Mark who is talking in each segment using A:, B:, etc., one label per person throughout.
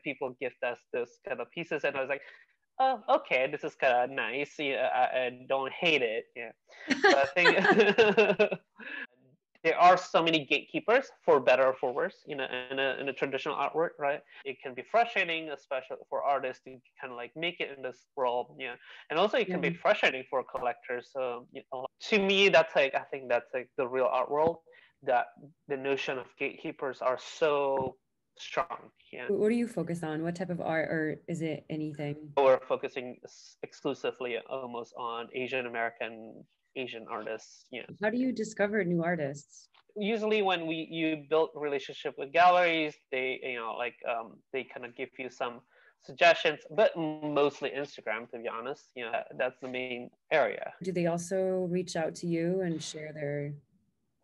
A: People gift us those kind of pieces, and I was like, oh, okay, this is kind of nice. Yeah, I don't hate it. Yeah, but I think there are so many gatekeepers, for better or for worse, in a traditional artwork, right? It can be frustrating, especially for artists, to kind of like make it in this world. Yeah, and also it
B: Yeah.
A: can be frustrating for collectors. So to me, that's like, I think that's like the real art world, that the notion of gatekeepers are so strong. Yeah,
B: What do you focus on? What type of art, or is it anything?
A: we're focusing exclusively almost on Asian artists. Yeah,
B: How do you discover new artists?
A: usually when you build relationship with galleries, they they kind of give you some suggestions, but mostly Instagram, to be honest. That's the main area.
B: Do they also reach out to you and share their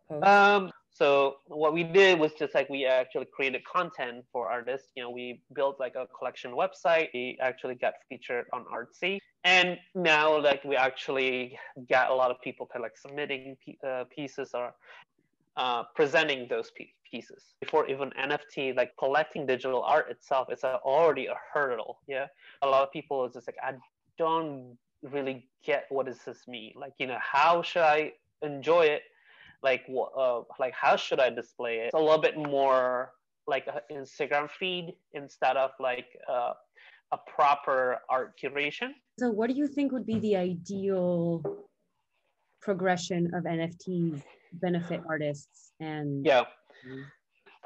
B: posts?
A: So what we did was just like, we actually created content for artists. We built like a collection website. We actually got featured on Artsy, and now like we actually got a lot of people kind of like submitting pieces, or presenting those pieces. Before even NFT, like collecting digital art itself, it's already a hurdle. Yeah, a lot of people is just like, I don't really get what does this mean. Like, how should I enjoy it? Like how should I display it? It's a little bit more like an Instagram feed instead of like a proper art curation.
B: So what do you think would be the ideal progression of NFTs benefit artists and
A: Yeah,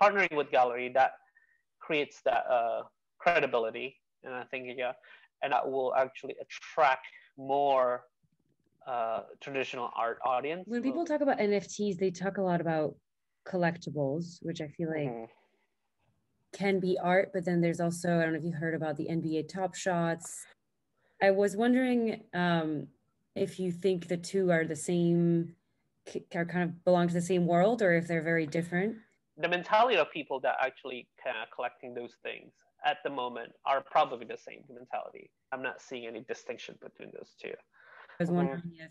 A: partnering with gallery, that creates that credibility, and I think, yeah, and that will actually attract more traditional art audience.
B: when people talk about NFTs, they talk a lot about collectibles, which I feel like can be art, but then there's also, I don't know if you heard about the NBA Top Shots. I was wondering if you think the two are the same, are kind of belong to the same world, or if they're very different.
A: The mentality of people that actually kind of collecting those things at the moment are probably the same mentality. I'm not seeing any distinction between those two.
B: I was wondering if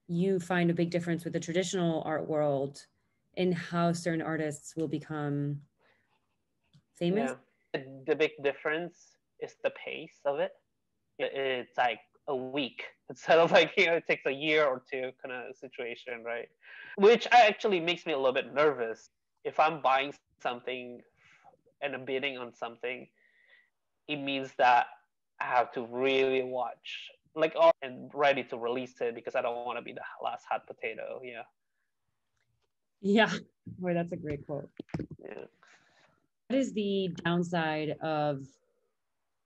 B: you find a big difference with the traditional art world in how certain artists will become famous.
A: Yeah. The big difference is the pace of it. It's like a week instead of like, it takes a year or two kind of situation, right? Which actually makes me a little bit nervous. If I'm buying something and I'm bidding on something, it means that I have to really watch like and ready to release it, because I don't want to be the last hot potato. Yeah.
B: Yeah. Boy, that's a great quote.
A: Yeah.
B: What is the downside of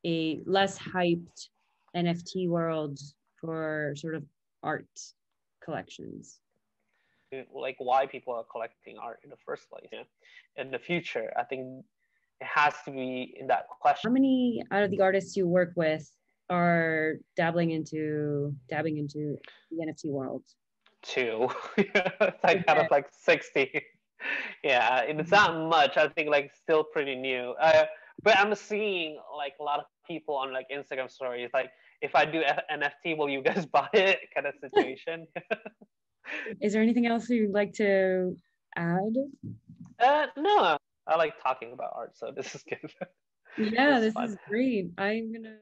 B: a less hyped NFT world for sort of art collections?
A: Like, why people are collecting art in the first place? Yeah. In the future, I think it has to be in that question.
B: How many out of the artists you work with are dabbing into the NFT world?
A: 2. It's like out of like 60. Yeah, it's not much. I think like still pretty new. But I'm seeing like a lot of people on like Instagram stories, like, if I do NFT, will you guys buy it? Kind of situation.
B: Is there anything else you'd like to add?
A: No, I like talking about art, so this is good.
B: Yeah,
A: This is
B: this
A: fun.
B: is great. I'm gonna